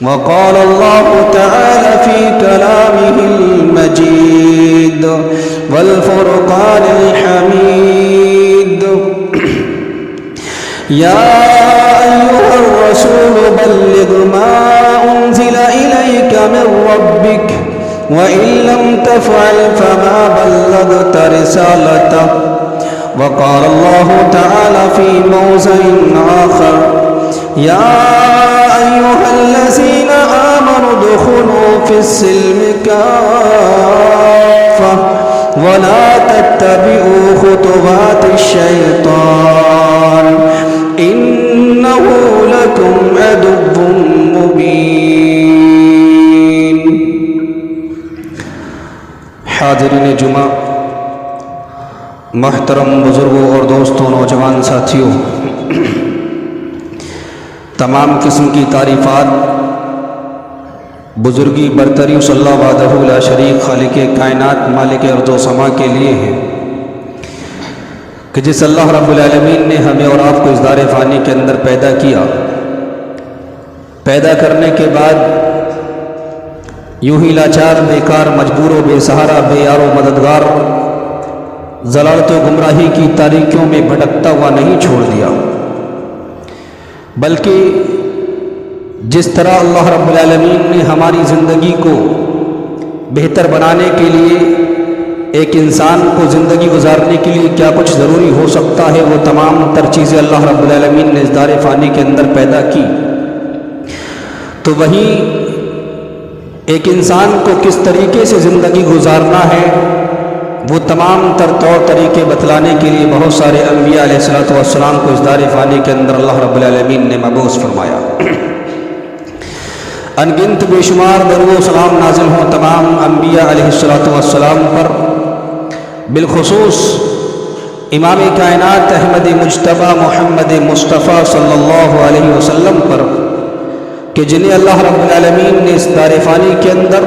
وقال الله تعالى في كلامه المجيد والفرقان الحميد يا أيها الرسول بلغ ما أنزل إليك من ربك وإن لم تفعل فما بلغت رسالته وقال الله تعالى في موضع آخر يا أيها الذين آمنوا ادخلوا في السلم كافة ولا تتبعوا خطوات الشيطان إنه لكم عدو مبين. حاضرین جمعہ، محترم بزرگوں اور دوستوں، نوجوان ساتھیوں، تمام قسم کی تعریفات بزرگی برتری صلی اللہ وحدہ لا شریک خالق کائنات مالک ارض و سما کے لیے ہیں کہ جس اللہ رب العالمین نے ہمیں اور آپ کو اس دار فانی کے اندر پیدا کیا، پیدا کرنے کے بعد یوں ہی لاچار، بیکار، مجبور و بے سہارا، بے یار و مددگار، ضلالت و گمراہی کی تاریکیوں میں بھٹکتا ہوا نہیں چھوڑ دیا، بلکہ جس طرح اللہ رب العالمین نے ہماری زندگی کو بہتر بنانے کے لیے ایک انسان کو زندگی گزارنے کے لیے کیا کچھ ضروری ہو سکتا ہے وہ تمام تر چیزیں اللہ رب العالمین نے اس دار فانی کے اندر پیدا کی، تو وہیں ایک انسان کو کس طریقے سے زندگی گزارنا ہے وہ تمام تر طور طریقے بتلانے کے لیے بہت سارے انبیاء علیہ السلام کو اس دار فانی کے اندر اللہ رب العالمین نے مبعوث فرمایا۔ ان گنت بے شمار درود و سلام نازل ہوں تمام انبیاء علیہ السلام پر، بالخصوص امام کائنات احمد مجتبیٰ محمد مصطفیٰ صلی اللہ علیہ وسلم پر کہ جنہیں اللہ رب العالمین نے اس دار فانی کے اندر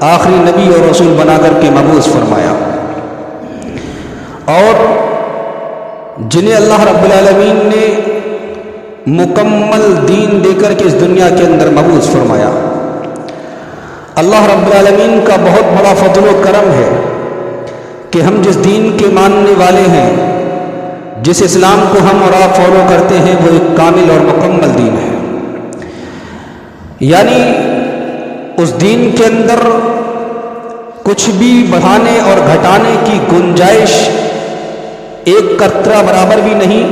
آخری نبی اور رسول بنا کر کے مبعوث فرمایا، اور جنہیں اللہ رب العالمین نے مکمل دین دے کر کے اس دنیا کے اندر مبعوث فرمایا۔ اللہ رب العالمین کا بہت بڑا فضل و کرم ہے کہ ہم جس دین کے ماننے والے ہیں، جس اسلام کو ہم اور آپ فالو کرتے ہیں، وہ ایک کامل اور مکمل دین ہے، یعنی اس دین کے اندر کچھ بھی بڑھانے اور گھٹانے کی گنجائش ایک قطرہ برابر بھی نہیں۔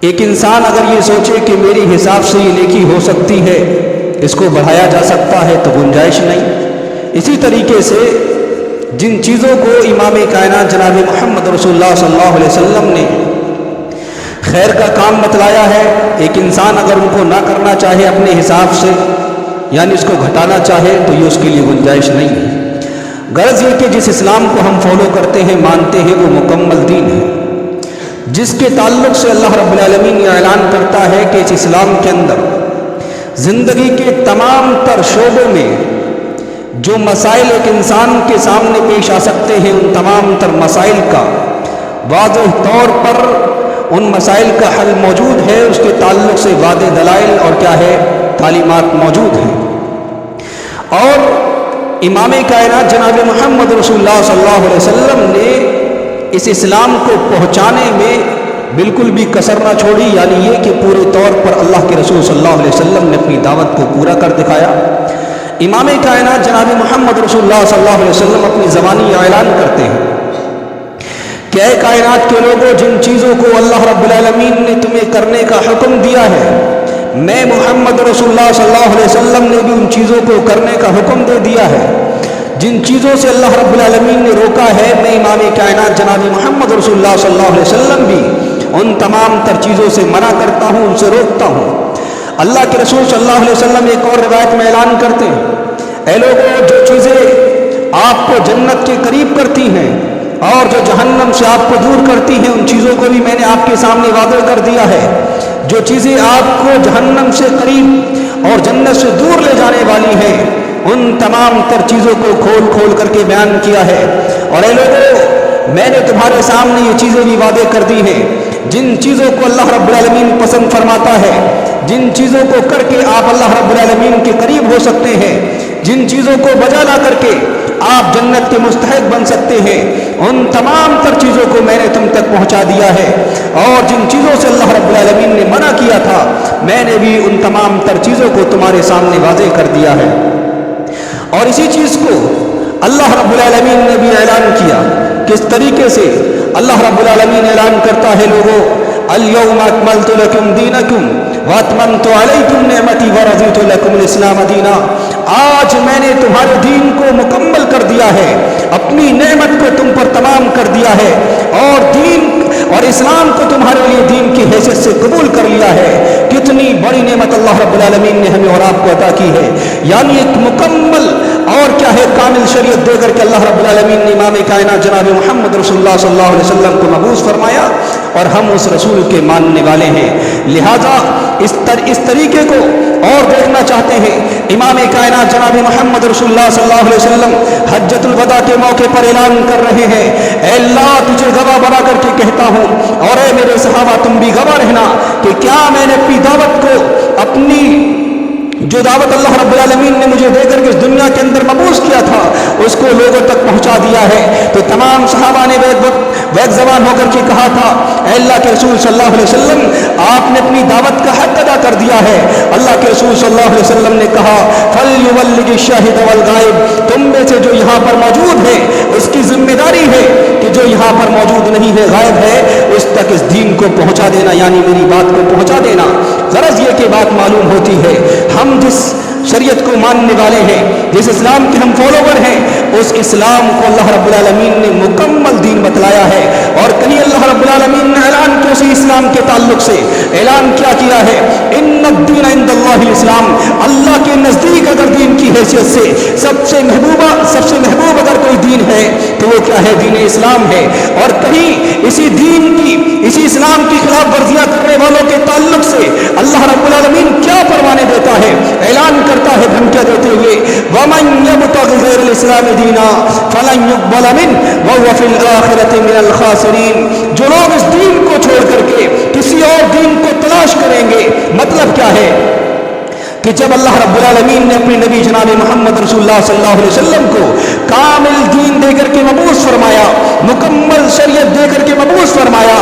ایک انسان اگر یہ سوچے کہ میری حساب سے یہ نیکی ہو سکتی ہے، اس کو بڑھایا جا سکتا ہے، تو گنجائش نہیں۔ اسی طریقے سے جن چیزوں کو امام کائنات جناب محمد رسول اللہ صلی اللہ علیہ وسلم نے خیر کا کام بتلایا ہے، ایک انسان اگر ان کو نہ کرنا چاہے اپنے حساب سے، یعنی اس کو گھٹانا چاہے، تو یہ اس کے لیے گنجائش نہیں ہے۔ غرض یہ کہ جس اسلام کو ہم فالو کرتے ہیں، مانتے ہیں، وہ مکمل دین ہے، جس کے تعلق سے اللہ رب العالمین یہ اعلان کرتا ہے کہ اس اسلام کے اندر زندگی کے تمام تر شعبوں میں جو مسائل ایک انسان کے سامنے پیش آ سکتے ہیں، ان تمام تر مسائل کا واضح طور پر ان مسائل کا حل موجود ہے، اس کے تعلق سے واضح دلائل اور کیا ہے، تعلیمات موجود ہیں۔ اور امام کائنات جناب محمد رسول اللہ صلی اللہ علیہ وسلم نے اس اسلام کو پہنچانے میں بالکل بھی کسر نہ چھوڑی، یعنی یہ کہ پورے طور پر اللہ کے رسول صلی اللہ علیہ وسلم نے اپنی دعوت کو پورا کر دکھایا۔ امام کائنات جناب محمد رسول اللہ صلی اللہ علیہ وسلم اپنی زبانی اعلان کرتے ہیں کہ اے کائنات کے لوگوں، جن چیزوں کو اللہ رب العالمین نے تمہیں کرنے کا حکم دیا ہے، میں محمد رسول اللہ صلی اللہ علیہ وسلم نے بھی ان چیزوں کو کرنے کا حکم دے دیا ہے۔ جن چیزوں سے اللہ رب العالمین نے روکا ہے، میں امام کائنات جناب محمد رسول اللہ صلی اللہ علیہ وسلم بھی ان تمام تر چیزوں سے منع کرتا ہوں، ان سے روکتا ہوں۔ اللہ کے رسول صلی اللہ علیہ وسلم ایک اور روایت میں اعلان کرتے ہیں، اے لوگوں، جو چیزیں آپ کو جنت کے قریب کرتی ہیں اور جو جہنم سے آپ کو دور کرتی ہیں، ان چیزوں کو بھی میں نے آپ کے سامنے واضح کر دیا ہے۔ جو چیزیں آپ کو جہنم سے قریب اور جنت سے دور لے جانے والی ہیں، ان تمام تر چیزوں کو کھول کھول کر کے بیان کیا ہے۔ اور اے لوگوں، میں نے تمہارے سامنے یہ چیزیں بھی واضح کر دی ہیں، جن چیزوں کو اللہ رب العالمین پسند فرماتا ہے، جن چیزوں کو کر کے آپ اللہ رب العالمین کے قریب ہو سکتے ہیں، جن چیزوں کو بجا لا کر کے آپ جنت کے مستحق بن سکتے ہیں، ان تمام تر چیزوں کو میں نے تم تک پہنچا دیا ہے، اور جن چیزوں سے اللہ رب العالمین نے منع کیا تھا میں نے بھی ان تمام تر چیزوں کو تمہارے سامنے واضح کر دیا ہے۔ اور اسی چیز کو اللہ رب العالمین نے بھی اعلان کیا۔ کس طریقے سے اللہ رب العالمین اعلان کرتا ہے، لوگوں اليوم اکملت لکم دینکم واتممت علیکم نعمتی ورضیت لکم الاسلام دینا، آج میں نے تمہارے دین کو مکمل کر دیا ہے، اپنی نعمت کو تم پر تمام کر دیا ہے، اور دین اور اسلام کو تمہارے لیے دین کی حیثیت سے قبول کر لیا ہے۔ کتنی بڑی نعمت اللہ رب العالمین نے ہمیں اور آپ کو عطا کی ہے، یعنی ایک مکمل اور کیا ہے کامل شریعت دے کر کے اللہ رب العالمین نے امام کائنات جناب محمد رسول اللہ صلی اللہ علیہ وسلم کو مبعوث فرمایا، اور ہم اس رسول کے ماننے والے ہیں۔ لہذا اس طریقے کو اور دیکھنا چاہتے ہیں، امام کائنات جناب محمد رسول اللہ صلی اللہ علیہ وسلم حجۃ الوداع کے موقع پر اعلان کر رہے ہیں، اے اللہ تجھے گواہ بنا کر کے کہتا ہوں، اور اے میرے صحابہ تم بھی گواہ رہنا کہ کیا میں نے اپنی دعوت کو، اپنی جو دعوت اللہ رب العالمین نے مجھے دے کر کے اس دنیا کے اندر مبعوث کیا تھا اس کو لوگوں تک پہنچا دیا ہے۔ تو تمام صحابہ نے بیک زبان ہو کر کے کہا تھا، اے اللہ کے رسول صلی اللہ علیہ وسلم آپ نے اپنی دعوت کا حق ادا کر دیا ہے۔ اللہ کے رسول صلی اللہ علیہ وسلم نے کہا، فَلْيُبَلِّغِ الشَّاهِدَ وَالْغَائِبَ، تم میں سے جو یہاں پر موجود ہے اس کی ذمہ داری ہے کہ جو یہاں پر موجود نہیں ہے، غائب ہے، اس تک اس دین کو پہنچا دینا، یعنی میری بات کو پہنچا دینا۔ غرض یہ کہ بات معلوم ہوتی ہے، ہم جس شریعت کو ماننے والے ہیں، جس اسلام کے ہم فالوور ہیں، اس اسلام کو اللہ رب العالمین نے مکمل دین بتلایا ہے، اور کہیں اللہ رب العالمین نے اعلان کیا اسی اسلام کے تعلق سے، اعلان کیا ہے، ان الدین عند اللہ الاسلام، اللہ کے نزدیک اگر دین کی حیثیت سے سب سے محبوب اگر کوئی دین ہے تو وہ کیا ہے، دین اسلام ہے۔ اور کہیں اسی دین کی، اسی اسلام کی خلاف ورزیاں کرنے والوں کے تعلق سے اللہ رب العالمین کیا فرمانے دیتا ہے، اعلان کرتا ہے دھمکیاں دیتے ہوئے، وَمَن يَبْتَغِ غَيْرَ الْإِسْلَامِ دِينًا فَلَن يُقْبَلَ مِنْهُ وَهُوَ فِي الْآخِرَةِ مِنَ الْخَاسِرِينَ، جو لوگ اس دین کو چھوڑ کر کے کسی اور دین کو تلاش کریں گے، مطلب کیا ہے کہ جب اللہ رب العالمین نے اپنے نبی جناب محمد رسول اللہ صلی اللہ علیہ وسلم کو کامل دین دے کر کے مبعوث فرمایا، مکمل شریعت دے کر کے مبعوث فرمایا،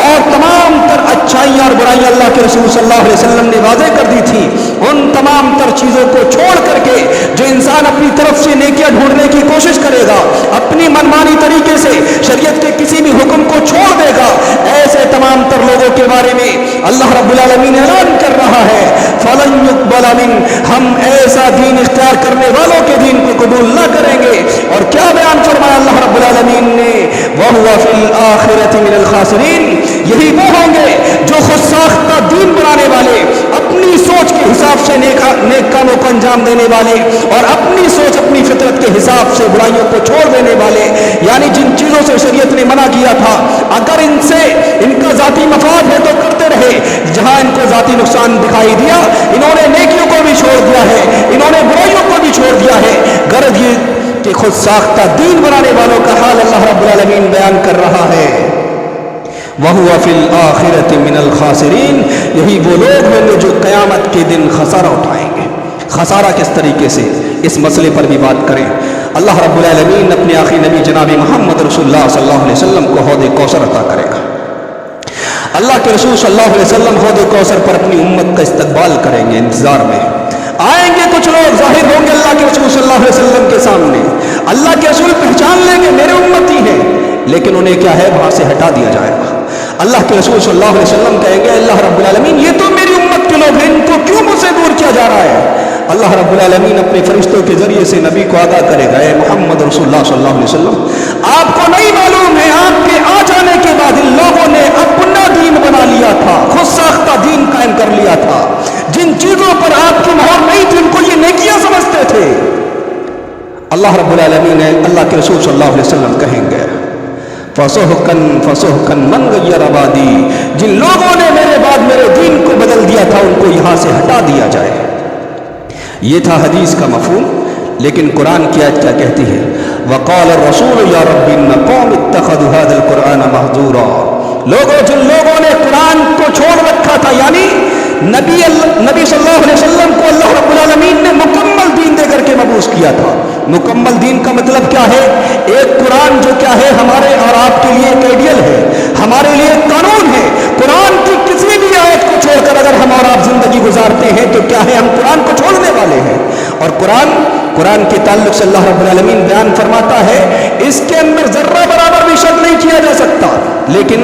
اور تمام تر اچھائیاں اور برائیاں اللہ کے رسول صلی اللہ علیہ وسلم نے واضح کر دی تھی، ان تمام تر چیزوں کو چھوڑ کر کے جو انسان اپنی طرف سے نیکیاں ڈھونڈنے کی کوشش کرے گا، اپنی منمانی طریقے سے شریعت کے کسی بھی حکم کو چھوڑ دے گا، ایسے تمام تر لوگوں کے بارے میں اللہ رب العالمین اعلان کر رہا ہے، فَلَن يُقْبَلَ مِنْهُ، ہم ایسا دین اختیار کرنے والوں کے دین کو قبول نہ کریں گے۔ اور کیا بیان فرمایا اللہ رب العالمین نے، وَهُوَ فِي الْآخِرَةِ مِنَ الْخَاسِرِينَ، یہی وہ ہوں گے جو خود ساختہ دین بنانے والے، اپنی سوچ کے حساب سے نیک کاموں کو انجام دینے والے، اور اپنی سوچ اپنی فطرت کے حساب سے برائیوں کو چھوڑ دینے والے، یعنی جن چیزوں سے شریعت نے منع کیا تھا اگر ان سے ان کا ذاتی مفاد ہے تو کرتے رہے، جہاں ان کو ذاتی نقصان دکھائی دیا انہوں نے نیکیوں کو بھی چھوڑ دیا ہے، انہوں نے برائیوں کو بھی چھوڑ دیا ہے۔ غرض یہ کہ خود ساختہ دین بنانے والوں کا حال اللہ رب العالمین بیان کر رہا ہے، وَهُوَ فِي الْآخِرَةِ مِنَ الْخَاسِرِينَ، یہی وہ لوگ ہوں گے جو قیامت کے دن خسارہ اٹھائیں گے۔ خسارہ کس طریقے سے، اس مسئلے پر بھی بات کریں۔ اللہ رب العالمین اپنے آخری نبی جناب محمد رسول اللہ صلی اللہ علیہ وسلم کو حوض کوثر عطا کرے گا۔ اللہ کے رسول صلی اللہ علیہ وسلم حوض کوثر پر اپنی امت کا استقبال کریں گے، انتظار میں آئیں گے۔ کچھ لوگ ظاہر ہوں گے اللہ کے رسول صلی اللہ علیہ وسلم کے سامنے، اللہ کے رسول پہچان لیں گے میرے امتی ہیں، لیکن انہیں کیا ہے، وہاں سے ہٹا دیا جائے گا۔ اللہ کے رسول صلی اللہ علیہ وسلم کہیں گے، اللہ رب العالمین یہ تو میری امت کے لوگ ہیں، ان کو کیوں مجھ سے دور کیا جا رہا ہے؟ اللہ رب العالمین اپنے فرشتوں کے ذریعے سے نبی کو آگاہ کرے گا، اے محمد رسول اللہ صلی اللہ علیہ وسلم، آپ کو نہیں معلوم ہے آپ کے آ جانے کے بعد ان لوگوں نے اپنا دین بنا لیا تھا، خود ساختہ دین قائم کر لیا تھا، جن چیزوں پر آپ کی مہر نہیں تھی ان کو یہ نیکیاں سمجھتے تھے۔ اللہ رب العالمین اللہ کے رسول صلی اللہ علیہ وسلم کہیں گے، فَسُحْقًا فَسُحْقًا مَنْ غَيَّرَ بَعْدِي، جن لوگوں نے میرے بعد میرے دین کو بدل دیا تھا ان کو یہاں سے ہٹا دیا جائے۔ یہ تھا حدیث کا مفہوم، لیکن قرآن کی آیت کیا کہتی ہے، وَقَالَ الرَّسُولُ يَا رَبِّ إِنَّ قَوْمِ اتَّخَذُوا هَذَا الْقُرْآنَ مَهْجُورًا، لوگوں جن لوگوں نے قرآن کو چھوڑ رکھا تھا، یعنی نبی صلی اللہ علیہ وسلم کو اللہ رب العالمین نے مکمل دین دے کر کے مبعوث کیا تھا۔ مکمل دین کا مطلب کیا ہے؟ ایک قرآن جو کیا ہے ہمارے اور آپ کے لیے ایک آئیڈیل ہے، ہمارے لیے ایک قانون ہے۔ قرآن کی کسی بھی آیت کو چھوڑ کر اگر ہم اور آپ زندگی گزارتے ہیں تو کیا ہے، ہم قرآن کو چھوڑنے والے ہیں۔ اور قرآن کے تعلق سے اللہ رب العالمین بیان فرماتا ہے اس کے اندر ذرہ برابر بھی شک نہیں کیا جا سکتا۔ لیکن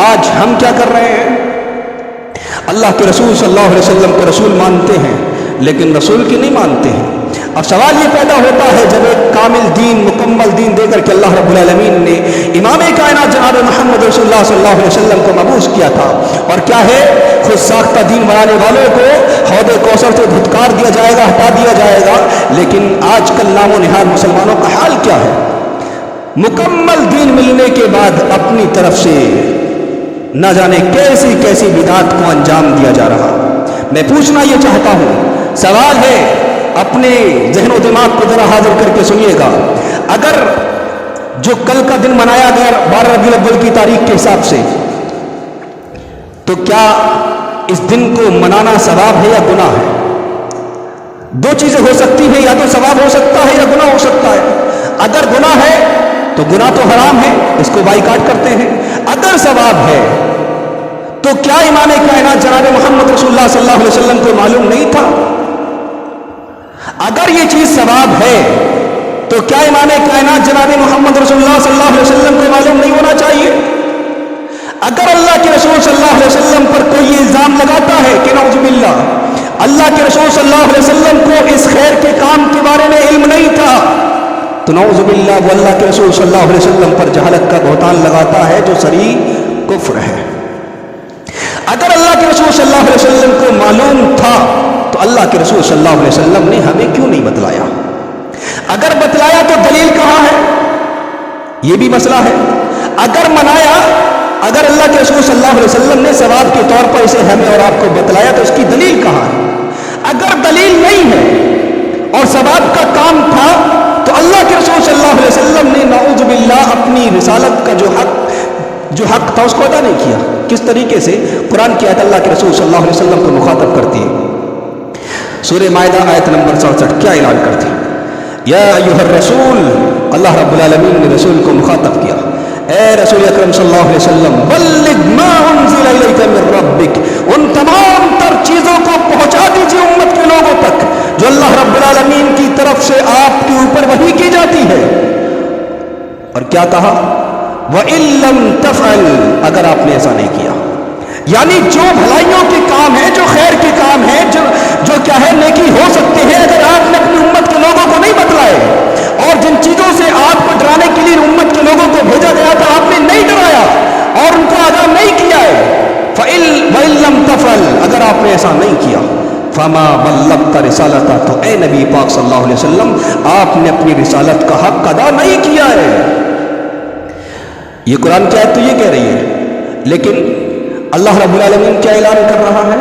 آج ہم کیا کر رہے ہیں؟ اللہ کے رسول صلی اللہ علیہ وسلم کو رسول مانتے ہیں لیکن رسول کی نہیں مانتے ہیں۔ اب سوال یہ پیدا ہوتا ہے جب ایک کامل دین، مکمل دین دے کر کے اللہ رب العالمین نے امام کائنات جناب محمد رسول اللہ صلی اللہ علیہ وسلم کو مبعوث کیا تھا، اور کیا ہے خود ساختہ دین بنانے والوں کو حوض کوثر سے دھتکار دیا جائے گا، ہٹا دیا جائے گا۔ لیکن آج کل نام و نہاد مسلمانوں کا حال کیا ہے؟ مکمل دین ملنے کے بعد اپنی طرف سے نہ جانے کیسی کیسی بدعات کو انجام دیا جا رہا۔ میں پوچھنا یہ چاہتا ہوں، سوال ہے، اپنے ذہن و دماغ کو ذرا حاضر کر کے سنیے گا، اگر جو کل کا دن منایا گیا 12 ربیع الاول کی تاریخ کے حساب سے، تو کیا اس دن کو منانا ثواب ہے یا گناہ ہے؟ دو چیزیں ہو سکتی ہیں، یا تو ثواب ہو سکتا ہے یا گناہ ہو سکتا ہے۔ اگر گناہ ہے تو گناہ تو حرام ہے، اس کو بائیکاٹ کرتے ہیں۔ اگر ثواب ہے تو کیا امام کائنات جناب محمد رسول اللہ صلی اللہ علیہ وسلم کو معلوم نہیں تھا؟ اگر یہ چیز ثواب ہے تو کیا امام کائنات جناب محمد رسول اللہ صلی اللہ علیہ وسلم کو معلوم نہیں ہونا چاہیے؟ اگر اللہ کے رسول صلی اللہ علیہ وسلم پر کوئی یہ الزام لگاتا ہے کہ نعوذ باللہ اللہ کے رسول صلی اللہ علیہ وسلم کو اس خیر کے کام کے بارے میں علم نہیں تھا، تو نعوذ باللہ وہ اللہ کے رسول صلی اللہ علیہ وسلم پر جہالت کا بہتان لگاتا ہے جو صریح کفر ہے۔ اگر اللہ کے رسول صلی اللہ علیہ وسلم کو معلوم تھا تو اللہ کے رسول صلی اللہ علیہ وسلم نے ہمیں کیوں نہیں بتلایا؟ اگر بتلایا تو دلیل کہاں ہے؟ یہ بھی مسئلہ ہے۔ اگر منایا، اگر اللہ کے رسول صلی اللہ علیہ وسلم نے ثواب کے طور پر اسے ہمیں اور آپ کو بتلایا تو اس کی دلیل کہاں ہے؟ اگر دلیل نہیں ہے اور ثواب کا کام تھا تو اللہ کے رسول صلی اللہ علیہ وسلم نے نعوذ باللہ اپنی رسالت کا جو حق تھا اس کو ادا نہیں کیا۔ کس طریقے سے؟ قرآن کی آیت اللہ کے رسول صلی اللہ علیہ وسلم کو مخاطب کرتی ہے، سورہ مائدہ آیت نمبر 67 کیا اعلان کرتی ہے؟ یا ایھا الرسول، اللہ رب العالمین نے رسول کو مخاطب کیا، اے رسول اکرم صلی اللہ علیہ وسلم، بلغ ما انزل الیک من ربک، ان تمام تر چیزوں کو پہنچا دیجیے امت کے لوگوں تک جو اللہ رب العالمین کی طرف سے آپ کے اوپر وحی کی جاتی ہے۔ اور کیا کہا؟ وَإِن لَّمْ تَفْعَلْ، اگر آپ نے ایسا نہیں کیا، یعنی جو بھلائیوں کے کام ہیں، جو خیر کے کام ہیں، جو کیا ہے نیکی ہو سکتے ہیں، اگر آپ نے اپنی امت کے لوگوں کو نہیں بتلائے، اور جن چیزوں سے آپ کو ڈرانے کے لیے امت کے لوگوں کو بھیجا گیا تھا آپ نے نہیں ڈرایا اور ان کو آگاہ نہیں کیا ہے، وَإِن لَّمْ تَفْعَلْ، اگر آپ نے ایسا نہیں کیا، فَمَا بَلَّغْتَ رِسَالَتَهُ، تو اے نبی پاک صلی اللہ علیہ وسلم آپ نے اپنی رسالت کا حق ادا نہیں کیا ہے۔ یہ قرآن کی آیت تو یہ کہہ رہی ہے، لیکن اللہ رب العالمین کیا اعلان کر رہا ہے؟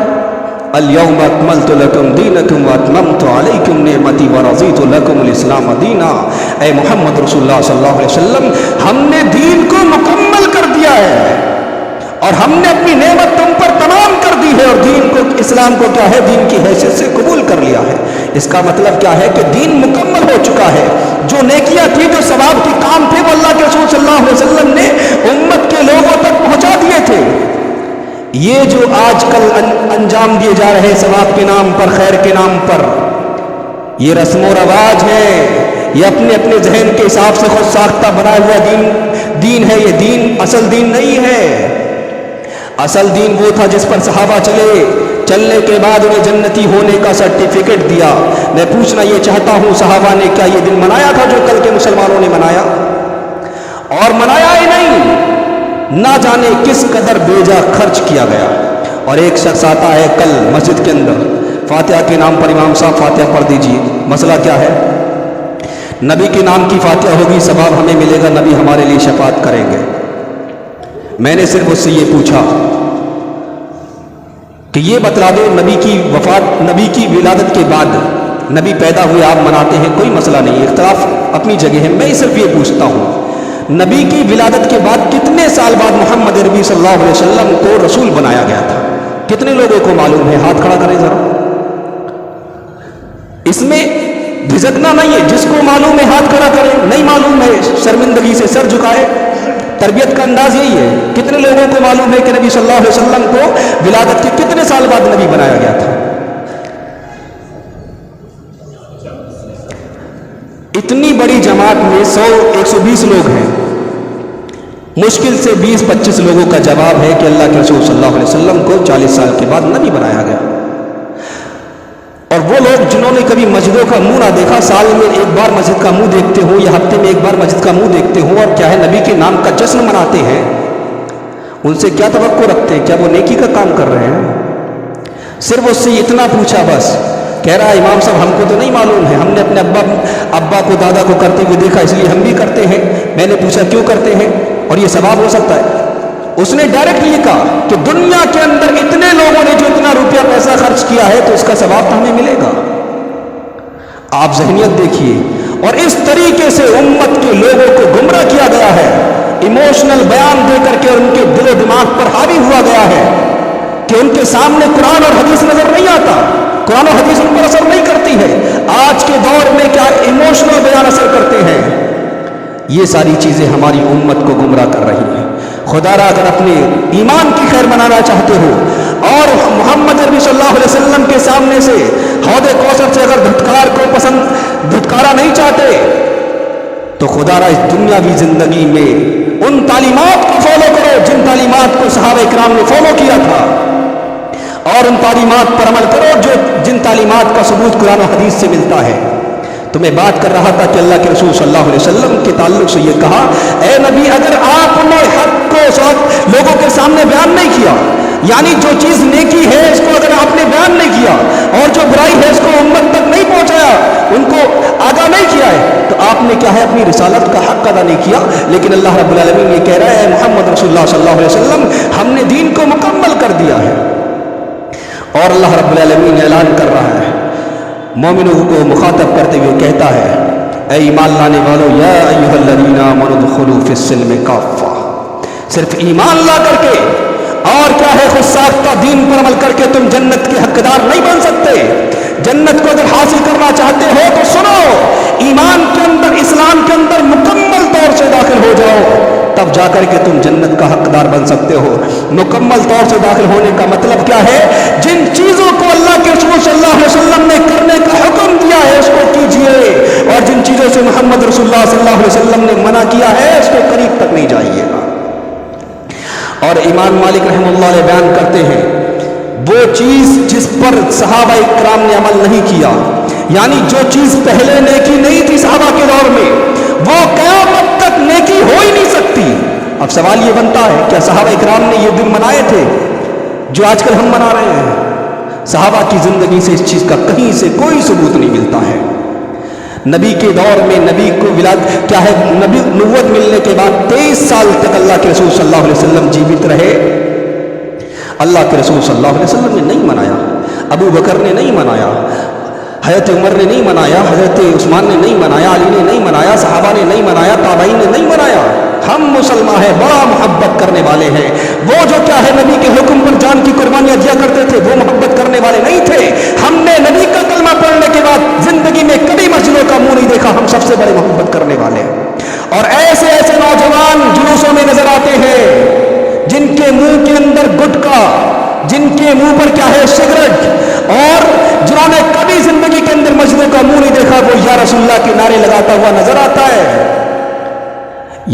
اليوم اکملت لکم دینکم واتممت علیکم نعمتی ورضیت لکم الاسلام دینا۔ اے محمد رسول اللہ صلی اللہ علیہ وسلم، ہم نے دین کو مکمل کر دیا ہے اور ہم نے اپنی نعمت تم پر تمام کر دی ہے، اور دین کو، اسلام کو کیا ہے، دین کی حیثیت سے قبول کر لیا ہے۔ اس کا مطلب کیا ہے کہ دین مکمل ہو چکا ہے۔ جو نیکیاں تھی، جو ثواب کے کام تھے، وہ اللہ کے رسول صلی اللہ علیہ وسلم نے امت کے لوگوں تک پہنچا دیے تھے۔ یہ جو آج کل انجام دیے جا رہے ثواب کے نام پر، خیر کے نام پر، یہ رسم و رواج ہے، یہ اپنے اپنے ذہن کے حساب سے خود ساختہ بنا ہوا دین ہے۔ یہ دین اصل دین نہیں ہے۔ اصل دین وہ تھا جس پر صحابہ چلنے کے بعد انہیں جنتی ہونے کا سرٹیفکیٹ دیا۔ میں پوچھنا یہ چاہتا ہوں، صحابہ نے کیا یہ دن منایا تھا جو کل کے مسلمانوں نے منایا؟ اور منایا ہی نہیں، نہ جانے کس قدر بیجا خرچ کیا گیا۔ اور ایک شخص آتا ہے کل مسجد کے اندر، فاتحہ کے نام پر امام صاحب فاتحہ پڑھ دیجیے۔ مسئلہ کیا ہے؟ نبی کے نام کی فاتحہ ہوگی، ثواب ہمیں ملے گا، نبی ہمارے لیے شفاعت کریں گے۔ میں نے صرف اس سے یہ پوچھا کہ یہ بتلا دو، نبی کی وفات، نبی کی ولادت کے بعد نبی پیدا ہوئے آپ مناتے ہیں، کوئی مسئلہ نہیں، اختلاف اپنی جگہ ہے۔ میں صرف یہ پوچھتا ہوں، نبی کی ولادت کے بعد کتنے سال بعد محمد عربی صلی اللہ علیہ وسلم کو رسول بنایا گیا تھا؟ کتنے لوگوں کو معلوم ہے؟ ہاتھ کھڑا کریں ذرا. اس میں جھجکنا نہیں ہے، جس کو معلوم ہے ہاتھ کھڑا کریں، نہیں معلوم ہے شرمندگی سے سر جھکائے. تربیت کا انداز یہی ہے. کتنے لوگوں کو معلوم ہے کہ نبی صلی اللہ علیہ وسلم کو ولادت کے کتنے سال بعد نبی بنایا گیا تھا؟ اتنی بڑی جماعت میں 100-120 لوگ ہیں، مشکل سے 20-25 لوگوں کا جواب ہے کہ اللہ کے رسول صلی اللہ علیہ وسلم کو 40 سال کے بعد نبی بنایا گیا. اور وہ لوگ جنہوں نے کبھی مسجدوں کا منہ نہ دیکھا، سال میں ایک بار مسجد کا منہ دیکھتے ہو یا ہفتے میں ایک بار مسجد کا منہ دیکھتے ہو، اور کیا ہے نبی کے نام کا جشن مناتے ہیں، ان سے کیا توقع رکھتے ہیں؟ کیا وہ نیکی کا کام کر رہے ہیں؟ صرف اس سے اتنا پوچھا بس، کہہ رہا ہے امام صاحب ہم کو تو نہیں معلوم ہے، ہم نے اپنے ابا کو دادا کو کرتے ہوئے دیکھا اس لیے ہم بھی کرتے ہیں. میں نے پوچھا کیوں کرتے ہیں اور یہ ثواب ہو سکتا ہے؟ اس نے ڈائریکٹ یہ کہا کہ دنیا کے اندر اتنے لوگوں نے جو اتنا روپیہ پیسہ خرچ کیا ہے تو اس کا ثواب تو ہمیں ملے گا. آپ ذہنیت دیکھیے. اور اس طریقے سے امت کے لوگوں کو گمراہ کیا گیا ہے، ایموشنل بیان دے کر کے ان کے دل و دماغ پر حاوی ہوا گیا ہے کہ ان کے سامنے قرآن اور حدیث نظر نہیں آتا، قرآن و حدیث ان پر اثر نہیں کرتی ہے. آج کے دور میں کیا ایموشنل بیان اثر کرتے ہیں. یہ ساری چیزیں ہماری امت کو گمراہ کر رہی ہیں. خدا را اگر اپنے ایمان کی خیر منانا چاہتے ہو اور محمد عربی صلی اللہ علیہ وسلم کے سامنے سے حوض کوثر سے اگر دھتکارا نہیں چاہتے تو خدا را اس دنیاوی زندگی میں ان تعلیمات کو فالو کرو جن تعلیمات کو صحابہ کرام نے فالو کیا تھا، اور ان تعلیمات پر عمل کرو جن تعلیمات کا ثبوت قرآن و حدیث سے ملتا ہے. تو میں بات کر رہا تھا کہ اللہ کے رسول صلی اللہ علیہ وسلم کے تعلق سے یہ کہا، اے نبی اگر آپ نے حق کو لوگوں کے سامنے بیان نہیں کیا، یعنی جو چیز نیکی ہے اس کو اگر آپ نے بیان نہیں کیا اور جو برائی ہے اس کو امت تک نہیں پہنچایا، ان کو آگاہ نہیں کیا ہے، تو آپ نے کیا ہے اپنی رسالت کا حق ادا نہیں کیا. لیکن اللہ رب العالمین یہ کہہ رہا ہے محمد رسول اللہ صلی اللہ علیہ وسلم ہم نے دین کو مکمل کر دیا ہے. اور اللہ رب العالمین اعلان کر رہا ہے، مومنوں کو مخاطب کرتے ہوئے کہتا ہے، اے ایمان لانے والوں، یا ایھا الذین آمنوا ادخلوا فی السلم کافہ، صرف ایمان لا کر کے اور کیا ہے خود ساختہ دین پر عمل کر کے تم جنت کے حقدار نہیں بن سکتے. جنت کو اگر حاصل کرنا چاہتے ہو تو سنو، ایمان کے اندر اسلام کے اندر مکمل طور سے داخل ہو جاؤ، تب جا کر کے تم جنت کا حقدار بن سکتے ہو. مکمل طور سے داخل ہونے کا مطلب کیا ہے؟ جن چیزوں کو اللہ کے رسول صلی اللہ علیہ وسلم نے کرنے کا حکم دیا ہے اس کو کیجئے، اور جن چیزوں سے محمد رسول اللہ صلی اللہ علیہ وسلم نے منع کیا ہے اس کو قریب تک نہیں جائیے گا. اور امام مالک رحمہ اللہ علیہ بیان کرتے ہیں، وہ چیز جس پر صحابہ اکرام نے عمل نہیں کیا، یعنی جو چیز پہلے نیکی نہیں تھی صحابہ کے دور میں، وہ قیامت تک نیکی ہو ہی نہیں سکتی. اب سوال یہ بنتا ہے کیا صحابہ اکرام نے یہ دن منائے تھے جو آج کل ہم منا رہے ہیں؟ صحابہ کی زندگی سے اس چیز کا کہیں سے کوئی ثبوت نہیں ملتا ہے. نبی کے دور میں نبی کو کیا ہے نبی نبوت ملنے کے بعد 23 سال تک اللہ کے رسول صلی اللہ علیہ وسلم جیوت رہے. اللہ کے رسول صلی اللہ علیہ وسلم نے نہیں منایا، ابو بکر نے نہیں منایا، حضرت عمر نے نہیں منایا، حضرت عثمان نے نہیں منایا، علی نے نہیں منایا، صحابہ نے نہیں منایا، تابعین نے نہیں منایا. ہم مسلمان ہیں، بڑا محبت کرنے والے ہیں. وہ جو کیا ہے نبی کے حکم پر جان کی قربانیاں دیا کرتے تھے وہ محبت کرنے والے نہیں تھے. ہم نے نبی کا کلمہ پڑھنے کے بعد زندگی میں کبھی مسجدوں کا منہ نہیں دیکھا. ہم سب سے بڑے محبت کرنے والے ہیں. اور ایسے ایسے نوجوان جلوسوں میں نظر آتے ہیں جن کے منہ کے اندر گٹکا، جن کے منہ پر کیا ہے سگریٹ، اور جنہوں نے کبھی زندگی کے اندر مسجدوں کا منہ نہیں دیکھا وہ یا رسول اللہ کے نعرے لگاتا ہوا نظر آتا ہے.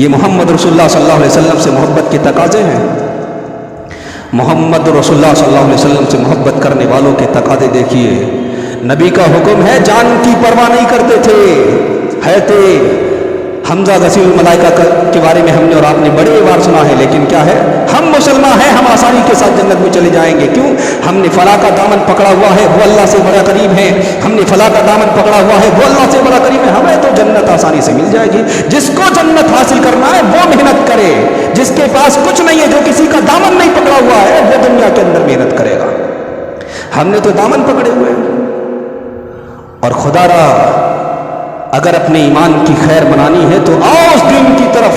یہ محمد رسول اللہ صلی اللہ علیہ وسلم سے محبت کے تقاضے ہیں. محمد رسول اللہ صلی اللہ علیہ وسلم سے محبت کرنے والوں کے تقاضے دیکھیے. نبی کا حکم ہے، جان کی پرواہ نہیں کرتے تھے. حضرت حمزہ غسیل الملائکہ کے بارے میں ہم نے اور آپ نے بڑے بار سنا ہے، لیکن کیا ہے ہم مسلمان ہیں، ہم آسانی کے ساتھ جنت میں چلے جائیں گے. کیوں؟ ہم نے فلاں کا دامن پکڑا ہوا ہے، وہ اللہ سے بڑا قریب ہے. ہم نے فلاں کا دامن پکڑا ہوا ہے، وہ اللہ سے بڑا قریب ہے. ہمیں تو جنت آسانی سے مل جائے گی. جس کو جنت حاصل کرنا ہے وہ محنت کرے. جس کے پاس کچھ نہیں ہے، جو کسی کا دامن نہیں پکڑا ہوا ہے، وہ دنیا کے اندر محنت کرے گا. ہم نے تو دامن پکڑے ہوئے ہیں. اور خدا را اگر اپنے ایمان کی خیر منانی ہے تو آؤ اس دین کی طرف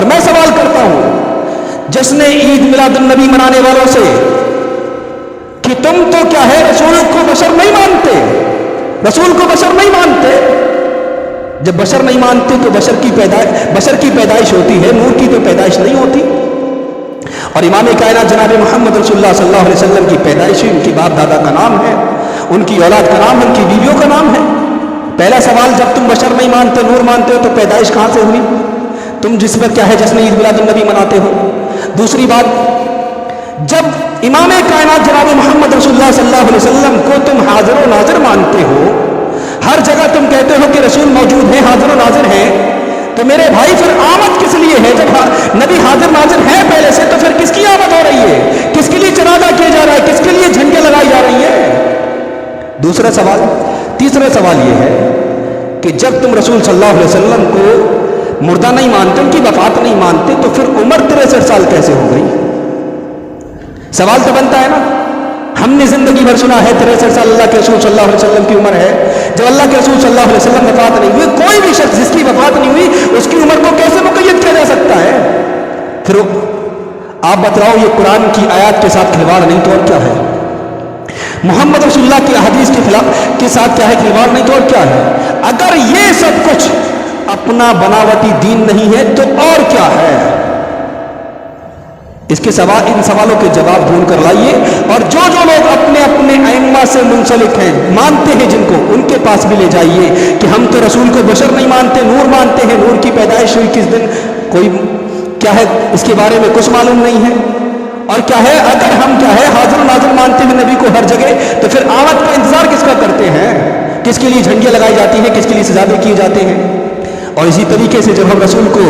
اور میں سوال کرتا ہوں جشن عید میلاد النبی منانے والوں سے کہ تم تو کیا ہے رسول کو بشر نہیں مانتے، رسول کو بشر نہیں مانتے؟ جب بشر نہیں مانتے تو بشر کی پیدائش ہوتی ہے، نور کی تو پیدائش نہیں ہوتی۔ اور امام کائنات جناب محمد رسول اللہ صلی اللہ علیہ وسلم کی پیدائش ان کی باپ دادا کا نام ہے، ان کی اولاد کا نام، ان کی بیویوں کا نام ہے۔ پہلا سوال، جب تم بشر نہیں مانتے نور مانتے ہو تو پیدائش کہاں سے ہوئی تم جس پر کیا ہے جشن عید میلاد النبی مناتے ہو؟ دوسری بات، جب امام کائنات جناب محمد رسول اللہ صلی اللہ علیہ وسلم کو تم حاضر و ناظر مانتے ہو، ہر جگہ تم کہتے ہو کہ رسول موجود ہیں، حاضر و ناظر ہیں، تو میرے بھائی پھر آمد کس لیے ہے؟ جب نبی حاضر ناظر ہے پہلے سے تو پھر کس کی آمد ہو رہی ہے؟ کس کے لیے جنازہ کیا جا رہا ہے؟ کس کے لیے جھنڈے لگائی جا رہی ہیں؟ دوسرا سوال، تیسرا سوال یہ ہے کہ جب تم رسول صلی اللہ علیہ وسلم کو مردہ نہیں مانتے، ان کی وفات نہیں مانتے، تو پھر عمر 63 سال کیسے ہو گئی؟ سوال تو بنتا ہے نا۔ ہم نے زندگی بھر سنا ہے 63 سال اللہ کے رسول صلی اللہ علیہ وسلم کی عمر ہے۔ جب اللہ کے رسول صلی اللہ علیہ وسلم وفات نہیں ہوئی، کوئی بھی شخص جس کی وفات نہیں ہوئی اس کی عمر کو کیسے مقید کیا جا سکتا ہے؟ پھر آپ بتلاؤ، یہ قرآن کی آیات کے ساتھ کھلواڑ نہیں تو اور کیا ہے؟ محمد رسول اللہ کی احادیث کے ساتھ کیا ہے کھلواڑ نہیں تو اور کیا ہے؟ اگر یہ سب کچھ اپنا بناوٹی دین نہیں ہے تو اور کیا ہے؟ اس کے سوال، ان سوالوں کے جواب ڈھونڈ کر لائیے، اور جو لوگ اپنے اپنے ائمہ سے منسلک ہیں، مانتے ہیں جن کو، ان کے پاس بھی لے جائیے کہ ہم تو رسول کو بشر نہیں مانتے، نور مانتے ہیں، نور کی پیدائش ہوئی کس دن، کوئی کیا ہے اس کے بارے میں کچھ معلوم نہیں ہے۔ اور کیا ہے، اگر ہم کیا ہے حاضر و ناظر مانتے ہیں نبی کو ہر جگہ، تو پھر آمد کا انتظار کس کا کرتے ہیں؟ کس کے لیے جھنڈیاں لگائی جاتی ہیں، کس کے لیے سجادے کیے جاتے ہیں؟ اور اسی طریقے سے جب ہم رسول کو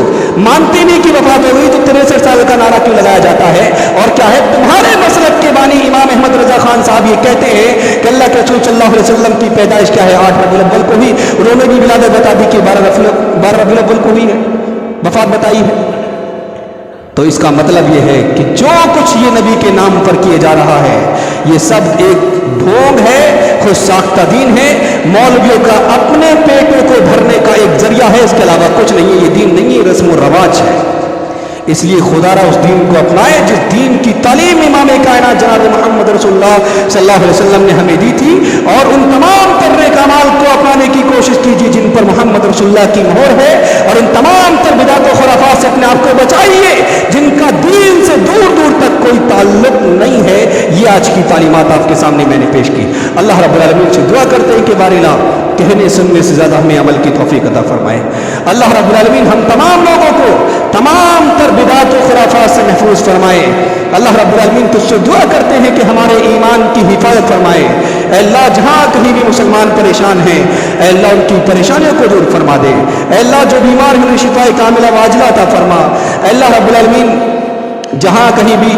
مانتے نہیں کہ وفات ہو گئی تو 63 سال کا نعرہ کیوں لگایا جاتا ہے؟ اور کیا ہے، تمہارے مسلک کے بانی امام احمد رضا خان صاحب یہ کہتے ہیں کہ اللہ کے رسول صلی اللہ علیہ وسلم کی پیدائش کیا ہے 8 ربیع الاول کو ہوئی، انہوں نے بھی ولادت بتا دی کہ 12 ربیع الاول کو ہوئی ہے، وفات بتائی ہے۔ تو اس کا مطلب یہ ہے کہ جو کچھ یہ نبی کے نام پر کیے جا رہا ہے یہ سب ایک ڈھونگ ہے، خود ساختہ دین ہے، مولویوں کا اپنے پیٹوں کو بھرنے کا ایک ذریعہ ہے، اس کے علاوہ کچھ نہیں ہے۔ یہ دین نہیں ہے، رسم و رواج ہے۔ اس لیے خدا را اس دین کو اپنائے جس دین کی تعلیم امام کائنات جناب محمد رسول اللہ صلی اللہ علیہ وسلم نے ہمیں دی تھی، اور ان تمام تر کمال کو اپنانے کی کوشش کیجیے جن پر محمد رسول اللہ کی مہر ہے، اور ان تمام تر بدعت و خرافات سے اپنے آپ کو بچائیے جن کا دین سے دور دور تک کوئی تعلق نہیں ہے۔ یہ آج کی تعلیمات آپ کے سامنے میں نے پیش کی۔ اللہ رب العالمین سے دعا کرتے ہیں کہ بارنا کہنے سننے سے زیادہ ہمیں عمل کی توفیق عطا فرمائے۔ اللہ رب العالمین ہم تمام لوگوں کو تمام تر بدعت و خرافات سے محفوظ فرمائے۔ اللہ رب العالمین تجھ سے دعا کرتے ہیں کہ ہمارے ایمان کی حفاظت فرمائے۔ اے اللہ جہاں کہیں بھی مسلمان پریشان ہیں، اے اللہ ان کی پریشانیوں کو دور فرما دے۔ اے اللہ جو بیمار ہیں انہیں شفاء کاملہ واجلہ عطا فرما۔ اے اللہ رب العالمین جہاں کہیں بھی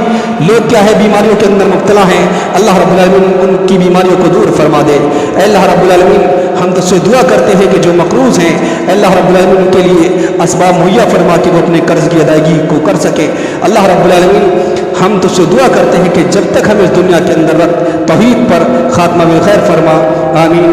لوگ کیا ہے بیماریوں کے اندر مبتلا ہیں، اللہ رب العالمین ان کی بیماریوں کو دور فرما دے۔ اے اللہ رب العالمین ہم تجھ سے دعا کرتے ہیں کہ جو مقروض ہیں، اے اللہ رب العالمین ان کے لیے اسباب مہیا فرما کہ وہ اپنے قرض کی ادائیگی کو کر سکے۔ اللہ رب العالمین ہم تجھ سے دعا کرتے ہیں کہ جب تک ہم اس دنیا کے اندر توحید پر خاتمہ بالخیر فرما، آمین۔